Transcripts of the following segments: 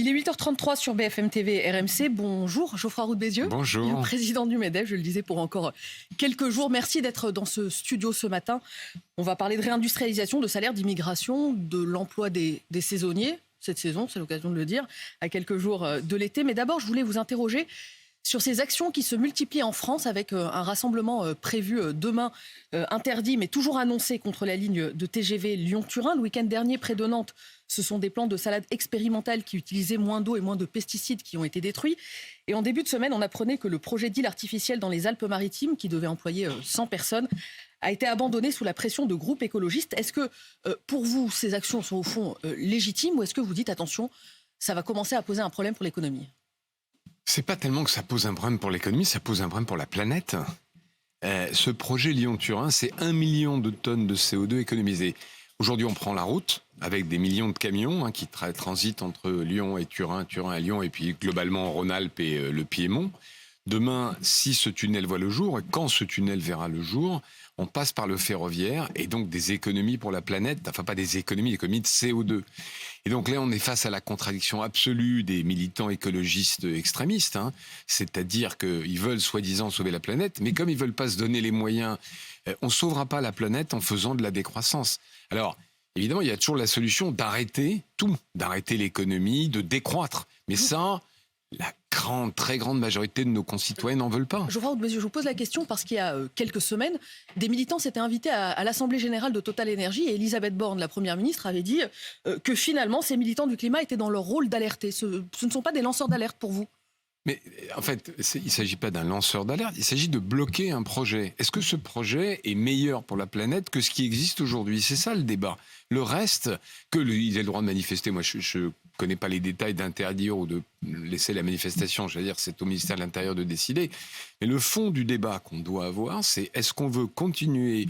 Il est 8h33 sur BFM TV RMC. Bonjour Geoffroy Roux de Bézieux. Bonjour. Le président du MEDEF, je le disais pour encore quelques jours. Merci d'être dans ce studio ce matin. On va parler de réindustrialisation, de salaire, d'immigration, de l'emploi des saisonniers. Cette saison, c'est l'occasion de le dire, à quelques jours de l'été. Mais d'abord, je voulais vous interroger sur ces actions qui se multiplient en France avec un rassemblement prévu demain, interdit mais toujours annoncé contre la ligne de TGV Lyon-Turin. Le week-end dernier, près de Nantes, ce sont des plants de salade expérimentales qui utilisaient moins d'eau et moins de pesticides qui ont été détruits. Et en début de semaine, on apprenait que le projet d'île artificielle dans les Alpes-Maritimes, qui devait employer 100 personnes, a été abandonné sous la pression de groupes écologistes. Est-ce que, pour vous, ces actions sont au fond légitimes ou est-ce que vous dites, attention, ça va commencer à poser un problème pour l'économie ? C'est pas tellement que ça pose un problème pour l'économie, ça pose un problème pour la planète. Ce projet Lyon-Turin, c'est 1 million de tonnes de CO2 économisées. Aujourd'hui, on prend la route avec des millions de camions qui transitent entre Lyon et Turin, Turin et Lyon, et puis globalement Rhône-Alpes et le Piémont. Demain, si ce tunnel voit le jour, et quand ce tunnel verra le jour, on passe par le ferroviaire et donc des économies pour la planète, enfin pas des économies, de CO2. Et donc là, on est face à la contradiction absolue des militants écologistes extrémistes, c'est-à-dire qu'ils veulent soi-disant sauver la planète, mais comme ils ne veulent pas se donner les moyens, on ne sauvera pas la planète en faisant de la décroissance. Alors, évidemment, il y a toujours la solution d'arrêter tout, d'arrêter l'économie, de décroître. Mais ça, la très grande majorité de nos concitoyens n'en veulent pas. Je vous pose la question parce qu'il y a quelques semaines, des militants s'étaient invités à l'Assemblée Générale de Total Énergie et Elisabeth Borne, la Première ministre, avait dit que finalement, ces militants du climat étaient dans leur rôle d'alerter. Ce ne sont pas des lanceurs d'alerte pour vous ? Mais en fait, il ne s'agit pas d'un lanceur d'alerte, il s'agit de bloquer un projet. Est-ce que ce projet est meilleur pour la planète que ce qui existe aujourd'hui ? C'est ça le débat. Le reste, ils aient le droit de manifester. Moi, je ne connais pas les détails d'interdire ou de laisser la manifestation. Je veux dire, c'est au ministère de l'Intérieur de décider. Mais le fond du débat qu'on doit avoir, c'est est-ce qu'on veut continuer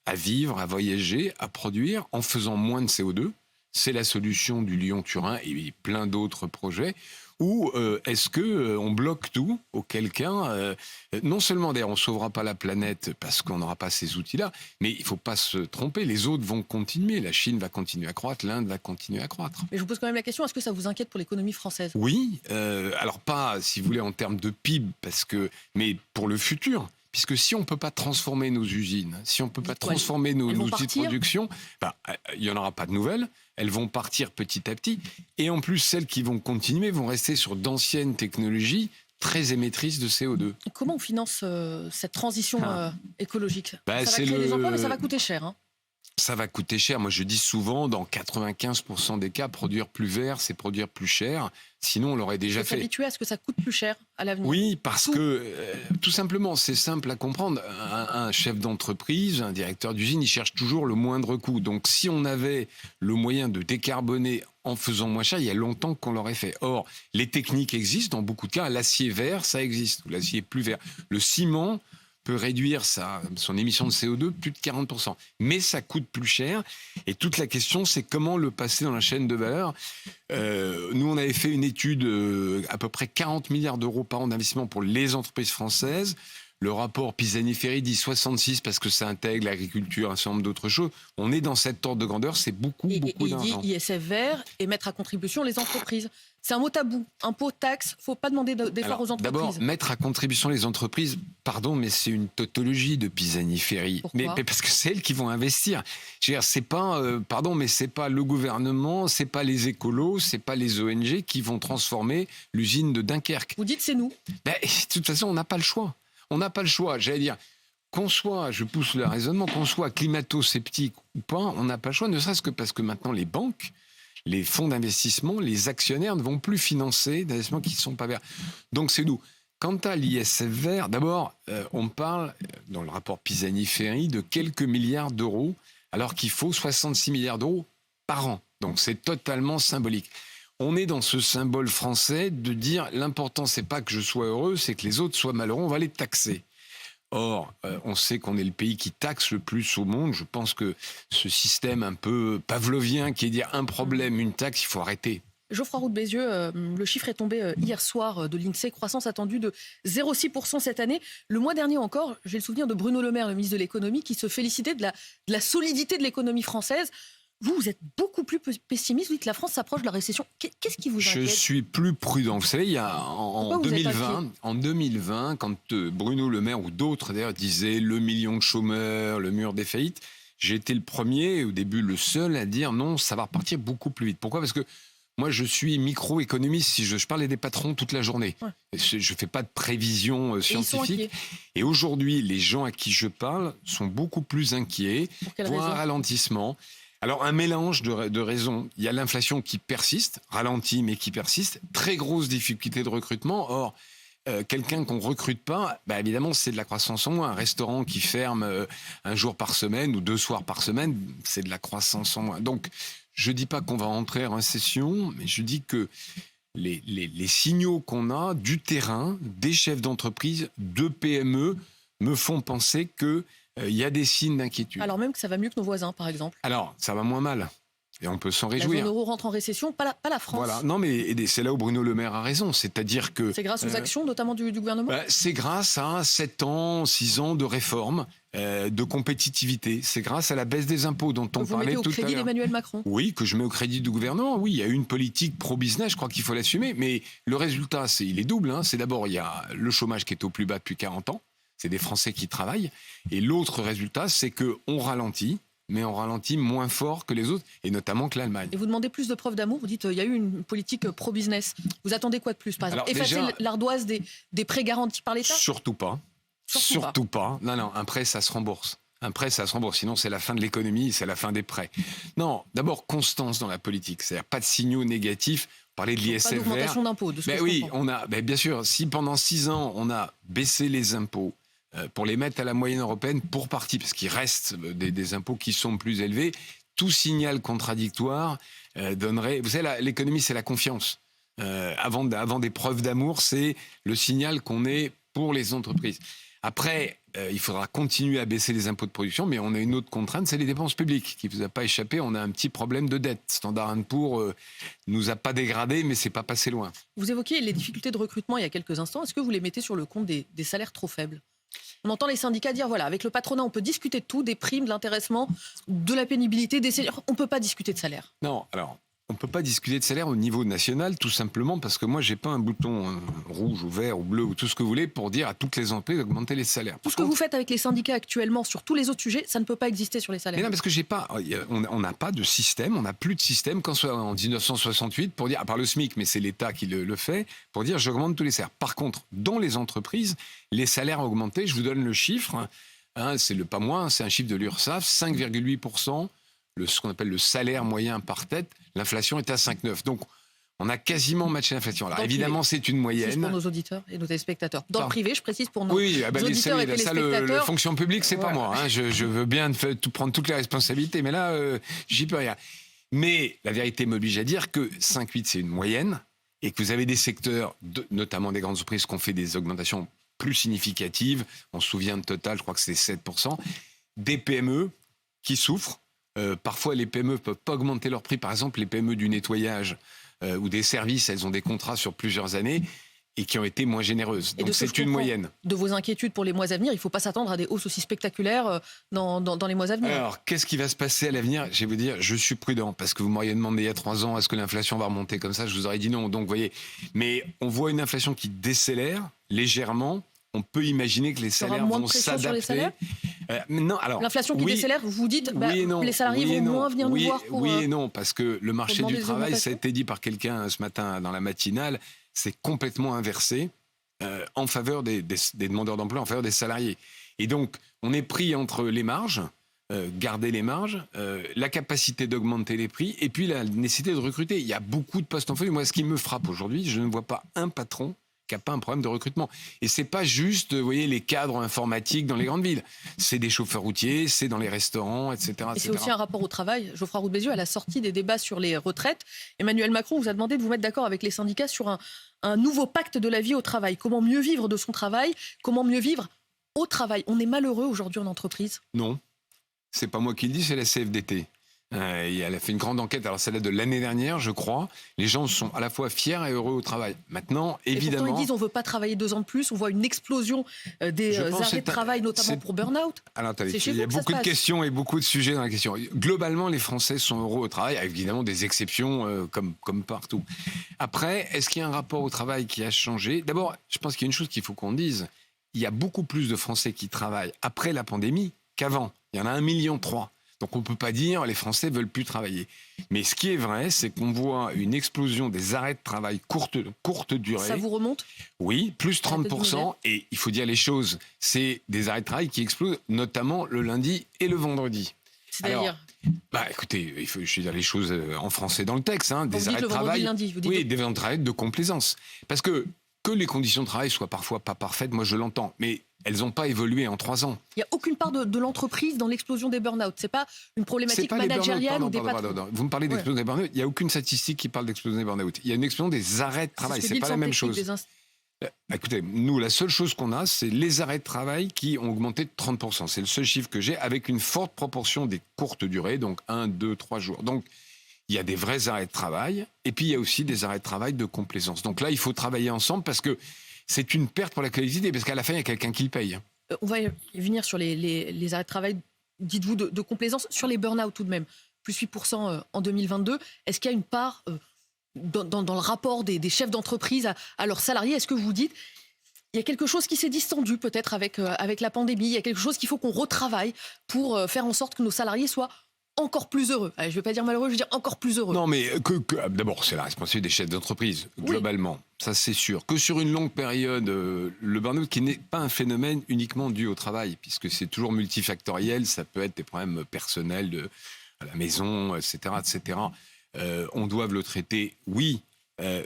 à vivre, à voyager, à produire en faisant moins de CO2 ? C'est la solution du Lyon-Turin et plein d'autres projets. Ou est-ce qu'on bloque tout, auquel cas, non seulement d'ailleurs on ne sauvera pas la planète parce qu'on n'aura pas ces outils-là, mais il ne faut pas se tromper, les autres vont continuer, la Chine va continuer à croître, l'Inde va continuer à croître. Mais je vous pose quand même la question, est-ce que ça vous inquiète pour l'économie française ? Oui, alors pas, si vous voulez, en termes de PIB, mais pour le futur. Puisque si on ne peut pas transformer nos usines, si on ne peut pas transformer nos outils de production, il n'y en aura pas de nouvelles. Elles vont partir petit à petit. Et en plus, celles qui vont continuer vont rester sur d'anciennes technologies très émettrices de CO2. Comment on finance cette transition écologique ? Ça va créer des emplois, mais ça va coûter cher. Ça va coûter cher. Moi, je dis souvent, dans 95% des cas, produire plus vert, c'est produire plus cher. Sinon, on l'aurait déjà fait. S'habituer à ce que ça coûte plus cher à l'avenir. Oui, parce que, tout simplement, c'est simple à comprendre. Un chef d'entreprise, un directeur d'usine, il cherche toujours le moindre coût. Donc, si on avait le moyen de décarboner en faisant moins cher, il y a longtemps qu'on l'aurait fait. Or, les techniques existent. Dans beaucoup de cas, l'acier vert, ça existe. Ou l'acier plus vert. Le ciment peut réduire son émission de CO2 plus de 40%. Mais ça coûte plus cher. Et toute la question, c'est comment le passer dans la chaîne de valeur. Nous, on avait fait une étude, à peu près 40 milliards d'euros par an d'investissement pour les entreprises françaises. Le rapport Pisani-Ferry dit 66 parce que ça intègre l'agriculture, un certain nombre d'autres choses. On est dans cette ordre de grandeur, c'est beaucoup d'argent. Il dit ISF vert et mettre à contribution les entreprises. C'est un mot tabou. Impôt, taxe, il ne faut pas demander d'efforts aux entreprises. D'abord, mettre à contribution les entreprises, pardon, mais c'est une tautologie de Pisani-Ferry. Pourquoi ? Mais parce que c'est elles qui vont investir. Je veux dire, c'est pas, mais c'est pas le gouvernement, c'est pas les écolos, c'est pas les ONG qui vont transformer l'usine de Dunkerque. Vous dites c'est nous. De toute façon, on n'a pas le choix. On n'a pas le choix. J'allais dire, qu'on soit, je pousse le raisonnement, qu'on soit climato-sceptique ou pas, on n'a pas le choix, ne serait-ce que parce que maintenant les banques, les fonds d'investissement, les actionnaires ne vont plus financer des investissements qui ne sont pas verts. Donc c'est nous. Quant à l'ISF vert, d'abord, on parle, dans le rapport Pisani-Ferry, de quelques milliards d'euros, alors qu'il faut 66 milliards d'euros par an. Donc c'est totalement symbolique. On est dans ce symbole français de dire l'important, c'est pas que je sois heureux, c'est que les autres soient malheureux, on va les taxer. Or, on sait qu'on est le pays qui taxe le plus au monde. Je pense que ce système un peu pavlovien qui est dire un problème, une taxe, il faut arrêter. Geoffroy Roux de Bézieux, le chiffre est tombé hier soir de l'INSEE, croissance attendue de 0,6% cette année. Le mois dernier encore, j'ai le souvenir de Bruno Le Maire, le ministre de l'économie, qui se félicitait de la solidité de l'économie française. Vous êtes beaucoup plus pessimiste. Vous dites que la France s'approche de la récession. Qu'est-ce qui vous inquiète? Je suis plus prudent. Vous savez, il y a en 2020, quand Bruno Le Maire ou d'autres d'ailleurs disaient le million de chômeurs, le mur des faillites, j'ai été le premier, au début le seul, à dire non, ça va repartir beaucoup plus vite. Pourquoi ? Parce que moi, je suis microéconomiste. Si je parlais des patrons toute la journée. Ouais. Je ne fais pas de prévision scientifique. Et aujourd'hui, les gens à qui je parle sont beaucoup plus inquiets, voire un ralentissement. Alors, un mélange de raisons. Il y a l'inflation qui persiste, ralentit, mais qui persiste. Très grosse difficulté de recrutement. Or, quelqu'un qu'on ne recrute pas, évidemment, c'est de la croissance en moins. Un restaurant qui ferme un jour par semaine ou 2 soirs par semaine, c'est de la croissance en moins. Donc, je ne dis pas qu'on va entrer en récession, mais je dis que les signaux qu'on a du terrain, des chefs d'entreprise, de PME, me font penser qu'il y a des signes d'inquiétude. Alors même que ça va mieux que nos voisins, par exemple. Alors, ça va moins mal. Et on peut s'en réjouir. La zone euro rentre en récession, pas la France. Voilà. Non, mais c'est là où Bruno Le Maire a raison. C'est-à-dire que... C'est grâce aux actions, notamment du gouvernement ? C'est grâce à 7 ans, 6 ans de réformes, de compétitivité. C'est grâce à la baisse des impôts dont on parlait tout à l'heure. Vous mettez au crédit d'Emmanuel Macron ? Oui, que je mets au crédit du gouvernement. Oui, il y a une politique pro-business, je crois qu'il faut l'assumer. Mais le résultat, il est double. C'est d'abord, il y a le chômage qui est au plus bas depuis 40 ans. C'est des Français qui travaillent. Et l'autre résultat, c'est qu'on ralentit. Mais on ralentit moins fort que les autres, et notamment que l'Allemagne. Et vous demandez plus de preuves d'amour, vous dites qu'il y a eu une politique pro-business. Vous attendez quoi de plus, par exemple ? Effacer l'ardoise des prêts garantis par l'État ? Surtout pas. Surtout pas. Non, un prêt, ça se rembourse. Un prêt, ça se rembourse. Sinon, c'est la fin de l'économie, c'est la fin des prêts. Non, d'abord, constance dans la politique. C'est-à-dire pas de signaux négatifs. Parler de l'ISF vert. Pas d'augmentation d'impôts, de ce que je comprends. On a, bien sûr, si pendant 6 ans, on a baissé les impôts, pour les mettre à la moyenne européenne pour partie, parce qu'il reste des impôts qui sont plus élevés, tout signal contradictoire donnerait... Vous savez, l'économie, c'est la confiance. Avant des preuves d'amour, c'est le signal qu'on est pour les entreprises. Après, il faudra continuer à baisser les impôts de production, mais on a une autre contrainte, c'est les dépenses publiques, qui ne vous a pas échappé. On a un petit problème de dette. Standard & Poor's nous a pas dégradé, mais c'est pas passé loin. Vous évoquiez les difficultés de recrutement il y a quelques instants. Est-ce que vous les mettez sur le compte des salaires trop faibles ? On entend les syndicats dire, voilà, avec le patronat, on peut discuter de tout, des primes, de l'intéressement, de la pénibilité, des seniors. On ne peut pas discuter de salaire. Non, alors, on ne peut pas discuter de salaire au niveau national, tout simplement parce que moi, je n'ai pas un bouton rouge ou vert ou bleu ou tout ce que vous voulez pour dire à toutes les entreprises d'augmenter les salaires. Tout ce que vous faites avec les syndicats actuellement sur tous les autres sujets, ça ne peut pas exister sur les salaires. Mais non, parce que on n'a pas de système, on n'a plus de système en 1968 pour dire, à part le SMIC, mais c'est l'État qui le fait, pour dire j'augmente tous les salaires. Par contre, dans les entreprises, les salaires ont augmenté. Je vous donne le chiffre, c'est pas moi, c'est un chiffre de l'URSSAF, 5,8%. Ce qu'on appelle le salaire moyen par tête, l'inflation est à 5,9. Donc, on a quasiment matché l'inflation. Alors, évidemment, c'est une moyenne. C'est pour nos auditeurs et nos téléspectateurs. Dans le privé, je précise pour nos auditeurs et téléspectateurs. Ça, le fonction publique, c'est pas moi. Je veux bien prendre toutes les responsabilités, mais là, j'y peux rien. Mais la vérité m'oblige à dire que 5,8, c'est une moyenne et que vous avez des secteurs, notamment des grandes entreprises, qui ont fait des augmentations plus significatives. On se souvient de Total, je crois que c'est 7%. Des PME qui souffrent. Parfois, les PME ne peuvent pas augmenter leur prix. Par exemple, les PME du nettoyage ou des services, elles ont des contrats sur plusieurs années et qui ont été moins généreuses. Donc, c'est une moyenne. De vos inquiétudes pour les mois à venir, il ne faut pas s'attendre à des hausses aussi spectaculaires dans les mois à venir. Alors, qu'est-ce qui va se passer à l'avenir ? Je vais vous dire, je suis prudent parce que vous m'auriez demandé il y a 3 ans, est-ce que l'inflation va remonter comme ça ? Je vous aurais dit non. Donc, vous voyez, mais on voit une inflation qui décélère légèrement. On peut imaginer que les salaires vont s'adapter. Non, alors l'inflation qui décélère, vous dites, les salariés vont moins venir nous voir pour... Oui et non, parce que le marché du travail, ça a été dit par quelqu'un ce matin dans la matinale, c'est complètement inversé en faveur des demandeurs d'emploi, en faveur des salariés. Et donc, on est pris entre les marges, garder les marges, la capacité d'augmenter les prix, et puis la nécessité de recruter. Il y a beaucoup de postes en feu. Moi, ce qui me frappe aujourd'hui, je ne vois pas un patron qui n'a pas un problème de recrutement. Et c'est pas juste, vous voyez, les cadres informatiques dans les grandes villes. C'est des chauffeurs routiers, c'est dans les restaurants, etc. Et c'est aussi un rapport au travail. Geoffroy Roux de Bézieux, à la sortie des débats sur les retraites, Emmanuel Macron vous a demandé de vous mettre d'accord avec les syndicats sur un nouveau pacte de la vie au travail. Comment mieux vivre de son travail ? Comment mieux vivre au travail ? On est malheureux aujourd'hui en entreprise ? Non. C'est pas moi qui le dis, c'est la CFDT. Et elle a fait une grande enquête, alors celle de l'année dernière, je crois. Les gens sont à la fois fiers et heureux au travail. Maintenant, Et évidemment... pourtant, ils disent on ne veut pas travailler 2 ans de plus. On voit une explosion des arrêts de travail, notamment pour burn-out. Alors, attendez, C'est chez il y a vous que ça beaucoup se de passe. questions et beaucoup de sujets dans la question. Globalement, les Français sont heureux au travail, avec évidemment des exceptions comme partout. Après, est-ce qu'il y a un rapport au travail qui a changé? D'abord, je pense qu'il y a une chose qu'il faut qu'on dise. Il y a beaucoup plus de Français qui travaillent après la pandémie qu'avant. Il y en a 1,3 million. Donc on ne peut pas dire les Français veulent plus travailler. Mais ce qui est vrai, c'est qu'on voit une explosion des arrêts de travail courte durée. Ça vous remonte? Oui, plus 30%. Et il faut dire les choses, c'est des arrêts de travail qui explosent, notamment le lundi et le vendredi. C'est-à-dire? Écoutez, je vais dire les choses en français dans le texte. Des arrêts de travail, lundi, vous dites oui, des arrêts de travail de complaisance. Parce que les conditions de travail soient parfois pas parfaites, moi je l'entends. Mais elles n'ont pas évolué en 3 ans. Il n'y a aucune part de l'entreprise dans l'explosion des burn-out. Ce n'est pas une problématique managériale ou des patrons. Vous me parlez d'explosion des burn-out, il n'y a aucune statistique qui parle d'explosion des burn-out. Il y a une explosion des arrêts de travail, c'est pas la même chose. Écoutez, nous, la seule chose qu'on a, c'est les arrêts de travail qui ont augmenté de 30%. C'est le seul chiffre que j'ai, avec une forte proportion des courtes durées, donc 1, 2, 3 jours. Donc, il y a des vrais arrêts de travail, et puis il y a aussi des arrêts de travail de complaisance. Donc là, il faut travailler ensemble, parce que c'est une perte pour la collectivité, parce qu'à la fin, il y a quelqu'un qui le paye. On va y venir sur les arrêts de travail, dites-vous, de complaisance. Sur les burn-out tout de même, plus 8% en 2022. Est-ce qu'il y a une part dans le rapport des chefs d'entreprise à leurs salariés? Est-ce que vous dites il y a quelque chose qui s'est distendu peut-être avec la pandémie? Il y a quelque chose qu'il faut qu'on retravaille pour faire en sorte que nos salariés soient encore plus heureux. Allez, je ne vais pas dire malheureux, je vais dire encore plus heureux. Non, mais d'abord, c'est la responsabilité des chefs d'entreprise, globalement. Oui. Ça, c'est sûr. Que sur une longue période, le burn-out, qui n'est pas un phénomène uniquement dû au travail, puisque c'est toujours multifactoriel, ça peut être des problèmes personnels à la maison, etc., etc. On doit le traiter, oui.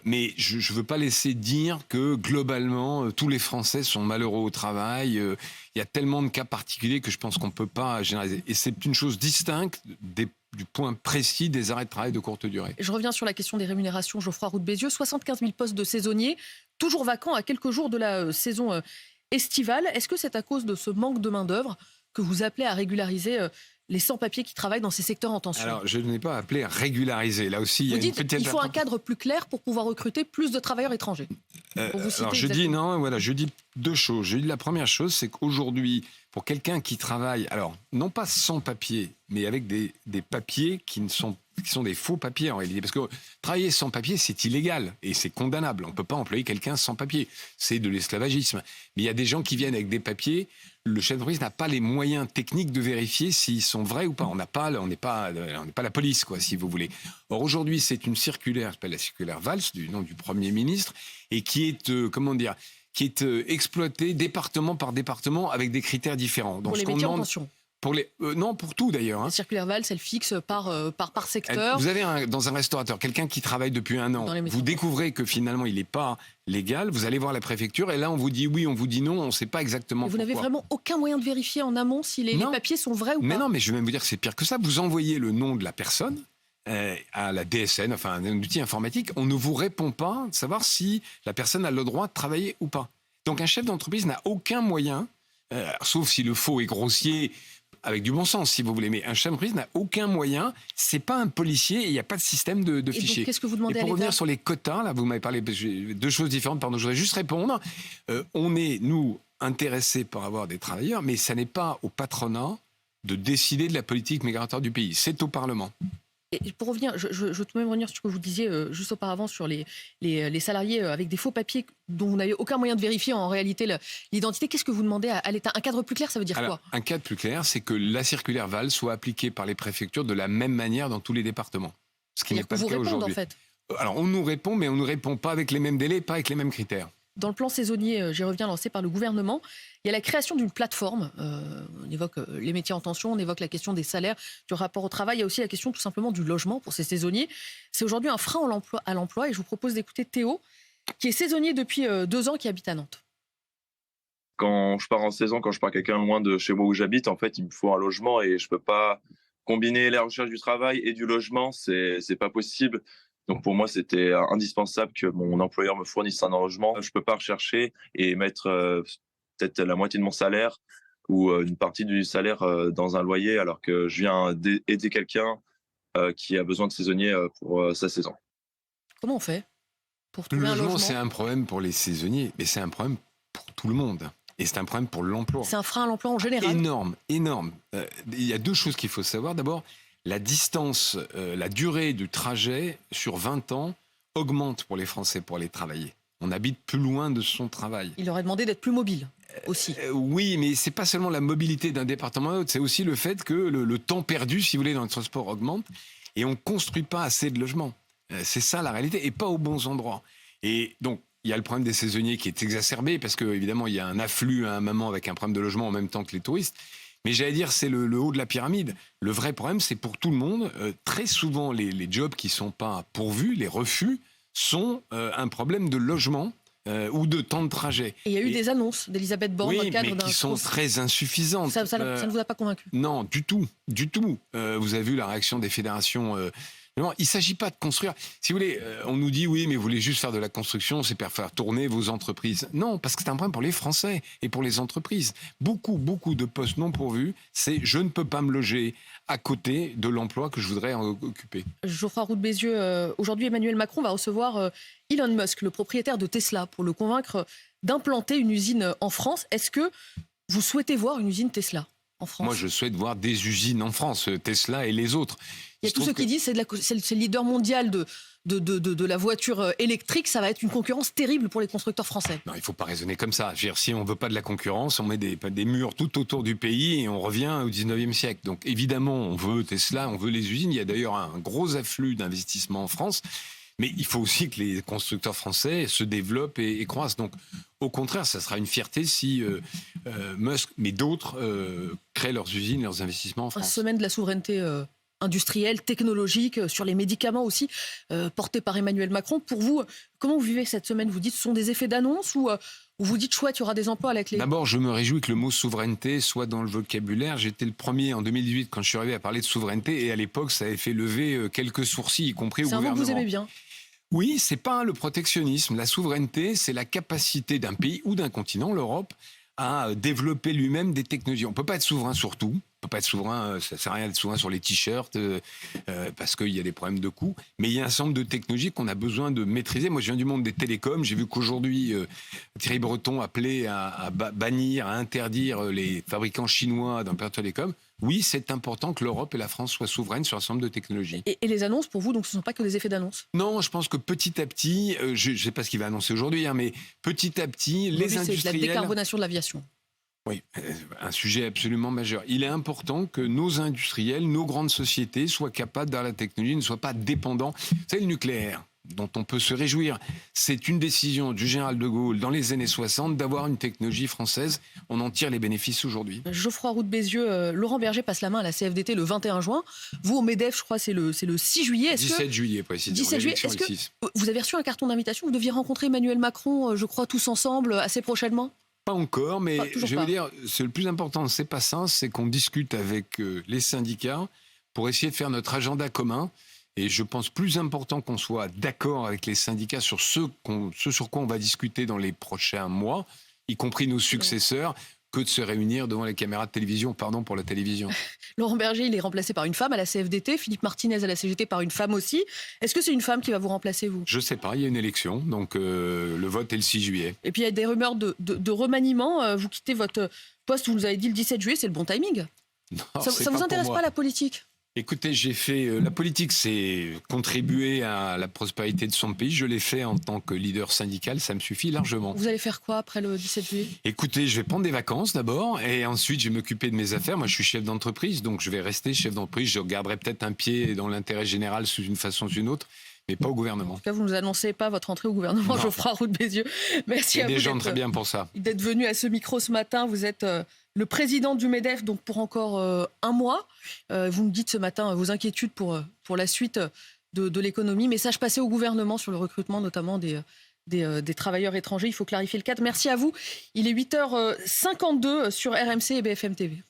Mais je ne veux pas laisser dire que globalement tous les Français sont malheureux au travail. Il y a tellement de cas particuliers que je pense qu'on ne peut pas généraliser. Et c'est une chose distincte du point précis des arrêts de travail de courte durée. Je reviens sur la question des rémunérations. Geoffroy Roux de Bézieux, 75 000 postes de saisonniers, toujours vacants à quelques jours de la saison estivale. Est-ce que c'est à cause de ce manque de main-d'œuvre que vous appelez à régulariser les sans-papiers qui travaillent dans ces secteurs en tension? Alors, je n'ai pas appelé à régulariser. Là aussi, il y a une petite... Il faut un cadre plus clair pour pouvoir recruter plus de travailleurs étrangers. Je dis 2 choses. Je dis la première chose, c'est qu'aujourd'hui, pour quelqu'un qui travaille, alors non pas sans papier, mais avec des papiers qui sont des faux papiers en réalité. Parce que travailler sans papier, c'est illégal et c'est condamnable. On ne peut pas employer quelqu'un sans papier. C'est de l'esclavagisme. Mais il y a des gens qui viennent avec des papiers. Le chef d'entreprise n'a pas les moyens techniques de vérifier s'ils sont vrais ou pas. On n'est pas la police, quoi, si vous voulez. Or, aujourd'hui, c'est une circulaire, qui s'appelle la circulaire Valls, du nom du Premier ministre, et qui est exploitée département par département avec des critères différents. Donc, pour les métiers en tension. Non, pour tout d'ailleurs. La circulaire Valls, elle fixe par secteur. Vous avez dans un restaurateur quelqu'un qui travaille depuis 1 an. Vous découvrez que finalement il n'est pas légal. Vous allez voir la préfecture et là on vous dit oui, on vous dit non. On ne sait pas exactement pourquoi. Vous n'avez vraiment aucun moyen de vérifier en amont si les papiers sont vrais ou pas. Mais non, mais je vais même vous dire que c'est pire que ça. Vous envoyez le nom de la personne à la DSN, enfin un outil informatique. On ne vous répond pas de savoir si la personne a le droit de travailler ou pas. Donc un chef d'entreprise n'a aucun moyen, sauf si le faux est grossier, avec du bon sens, si vous voulez. Mais un chef d'entreprise n'a aucun moyen. C'est pas un policier et il n'y a pas de système de fichiers. Donc, qu'est-ce que vous demandez à l'État ? Pour revenir sur les quotas, là, vous m'avez parlé de 2 choses différentes. Pardon, je voudrais juste répondre. On est, nous, intéressés par avoir des travailleurs, mais ça n'est pas au patronat de décider de la politique migratoire du pays. C'est au Parlement. Et pour revenir, je veux tout de même revenir sur ce que vous disiez juste auparavant sur les salariés avec des faux papiers dont vous n'avez aucun moyen de vérifier en réalité l'identité. Qu'est-ce que vous demandez à l'État ? Un cadre plus clair, ça veut dire quoi ? Un cadre plus clair, c'est que la circulaire Valls soit appliquée par les préfectures de la même manière dans tous les départements. Ce qui n'est pas le cas aujourd'hui. En fait. Alors on nous répond, mais on ne nous répond pas avec les mêmes délais, pas avec les mêmes critères. Dans le plan saisonnier, j'y reviens, lancé par le gouvernement, il y a la création d'une plateforme. On évoque les métiers en tension, on évoque la question des salaires, du rapport au travail. Il y a aussi la question tout simplement du logement pour ces saisonniers. C'est aujourd'hui un frein à l'emploi et je vous propose d'écouter Théo, qui est saisonnier depuis 2 ans, qui habite à Nantes. Quand je pars en saison, quand je pars quelqu'un loin de chez moi où j'habite, en fait, il me faut un logement et je ne peux pas combiner la recherche du travail et du logement. C'est pas possible. Donc pour moi, c'était indispensable que mon employeur me fournisse un logement. Je ne peux pas rechercher et mettre peut-être la moitié de mon salaire ou une partie du salaire dans un loyer alors que je viens aider quelqu'un qui a besoin de saisonniers pour sa saison. Comment on fait pour Le trouver un logement, logement? c'est un problème pour les saisonniers, mais c'est un problème pour tout le monde. Et c'est un problème pour l'emploi. C'est un frein à l'emploi en général. Énorme, énorme. Il y a deux choses qu'il faut savoir. D'abord, la distance, la durée du trajet sur 20 ans augmente pour les Français pour aller travailler. On habite plus loin de son travail. Il aurait demandé d'être plus mobile aussi. Oui, mais c'est pas seulement la mobilité d'un département à l'autre, c'est aussi le fait que le temps perdu, si vous voulez, dans le transport augmente et on ne construit pas assez de logements. C'est ça la réalité, et pas aux bons endroits. Et donc, il y a le problème des saisonniers qui est exacerbé parce que évidemment il y a un afflux à un moment avec un problème de logement en même temps que les touristes. Mais j'allais dire c'est le haut de la pyramide. Le vrai problème c'est pour tout le monde. Très souvent les jobs qui sont pas pourvus, les refus sont un problème de logement ou de temps de trajet. Et il y a eu des annonces d'Elisabeth Borne dans le Oui, cadre mais d'un qui sont très insuffisantes. Ça ne vous a pas convaincu? Non, du tout, du tout. Vous avez vu la réaction des fédérations. Non, il ne s'agit pas de construire. Si vous voulez, on nous dit oui, mais vous voulez juste faire de la construction, c'est pour faire tourner vos entreprises. Non, parce que c'est un problème pour les Français et pour les entreprises. Beaucoup de postes non pourvus, c'est je ne peux pas me loger à côté de l'emploi que je voudrais occuper. Geoffroy Roux de Bézieux, aujourd'hui Emmanuel Macron va recevoir Elon Musk, le propriétaire de Tesla, pour le convaincre d'implanter une usine en France. Est-ce que vous souhaitez voir une usine Tesla en France? Moi, je souhaite voir des usines en France, Tesla et les autres. Il y a tous ceux qui disent que c'est le leader mondial de la voiture électrique, ça va être une concurrence terrible pour les constructeurs français. Non, il ne faut pas raisonner comme ça. Je veux dire, si on ne veut pas de la concurrence, on met des murs tout autour du pays et on revient au 19e siècle. Donc évidemment, on veut Tesla, on veut les usines. Il y a d'ailleurs un gros afflux d'investissements en France. Mais il faut aussi que les constructeurs français se développent et croissent. Donc, au contraire, ça sera une fierté si Musk, mais d'autres, créent leurs usines, leurs investissements en France. Semaine de la souveraineté industrielle, technologique, sur les médicaments aussi, portée par Emmanuel Macron. Pour vous, comment vous vivez cette semaine? Vous dites ce sont des effets d'annonce ou vous dites chouette, il y aura des emplois à la clé? D'abord, je me réjouis que le mot souveraineté soit dans le vocabulaire. J'étais le premier en 2018 quand je suis arrivé à parler de souveraineté et à l'époque, ça avait fait lever quelques sourcils, y compris au gouvernement. C'est un mot que vous aimez bien? Oui, c'est pas le protectionnisme. La souveraineté, c'est la capacité d'un pays ou d'un continent, l'Europe, à développer lui-même des technologies. On peut pas être souverain sur tout. On peut pas être souverain, ça sert à rien d'être souverain sur les t-shirts parce qu'il y a des problèmes de coût. Mais il y a un certain nombre de technologies qu'on a besoin de maîtriser. Moi, je viens du monde des télécoms. J'ai vu qu'aujourd'hui, Thierry Breton appelait à bannir, à interdire les fabricants chinois dans le secteur télécom. Oui, c'est important que l'Europe et la France soient souveraines sur un certain nombre de technologies. Et les annonces, pour vous, donc ce ne sont pas que des effets d'annonce? Non, je pense que petit à petit, je ne sais pas ce qu'il va annoncer aujourd'hui, mais petit à petit, les industriels... C'est la décarbonation de l'aviation. Oui, un sujet absolument majeur. Il est important que nos industriels, nos grandes sociétés soient capables dans la technologie, ne soient pas dépendants. C'est le nucléaire dont on peut se réjouir. C'est une décision du général de Gaulle dans les années 60 d'avoir une technologie française. On en tire les bénéfices aujourd'hui. Geoffroy Roux de Bézieux, Laurent Berger passe la main à la CFDT le 21 juin. Vous, au MEDEF, je crois, c'est le 6 juillet. 17 juillet, précisément. 17 juillet. Est-ce que vous avez reçu un carton d'invitation? Vous deviez rencontrer Emmanuel Macron, je crois, tous ensemble, assez prochainement? Pas encore, mais je pas. veux dire, c'est le plus important, c'est pas ça, c'est qu'on discute avec les syndicats pour essayer de faire notre agenda commun. Et je pense plus important qu'on soit d'accord avec les syndicats sur ce sur quoi on va discuter dans les prochains mois, y compris nos successeurs, que de se réunir devant les caméras de télévision. Pardon pour la télévision. Laurent Berger, il est remplacé par une femme à la CFDT, Philippe Martinez à la CGT par une femme aussi. Est-ce que c'est une femme qui va vous remplacer, vous? Je ne sais pas, il y a une élection, donc le vote est le 6 juillet. Et puis il y a des rumeurs de remaniement. Vous quittez votre poste, vous nous avez dit le 17 juillet, c'est le bon timing. Non, ça vous intéresse pas la politique? Écoutez, j'ai fait la politique, c'est contribuer à la prospérité de son pays. Je l'ai fait en tant que leader syndical, ça me suffit largement. Vous allez faire quoi après le 17 juillet? Écoutez, je vais prendre des vacances d'abord et ensuite je vais m'occuper de mes affaires. Moi, je suis chef d'entreprise, donc je vais rester chef d'entreprise. Je garderai peut-être un pied dans l'intérêt général sous une façon ou une autre, mais pas au gouvernement. En tout cas, vous ne nous annoncez pas votre entrée au gouvernement, Geoffroy Roux de Bézieux. Merci à vous. Il y a des gens très bien pour ça. D'être venu à ce micro ce matin. Vous êtes le président du MEDEF, donc pour encore un mois. Vous me dites ce matin vos inquiétudes pour la suite de l'économie. Message passé au gouvernement sur le recrutement, notamment des travailleurs étrangers. Il faut clarifier le cadre. Merci à vous. Il est 8h52 sur RMC et BFM TV.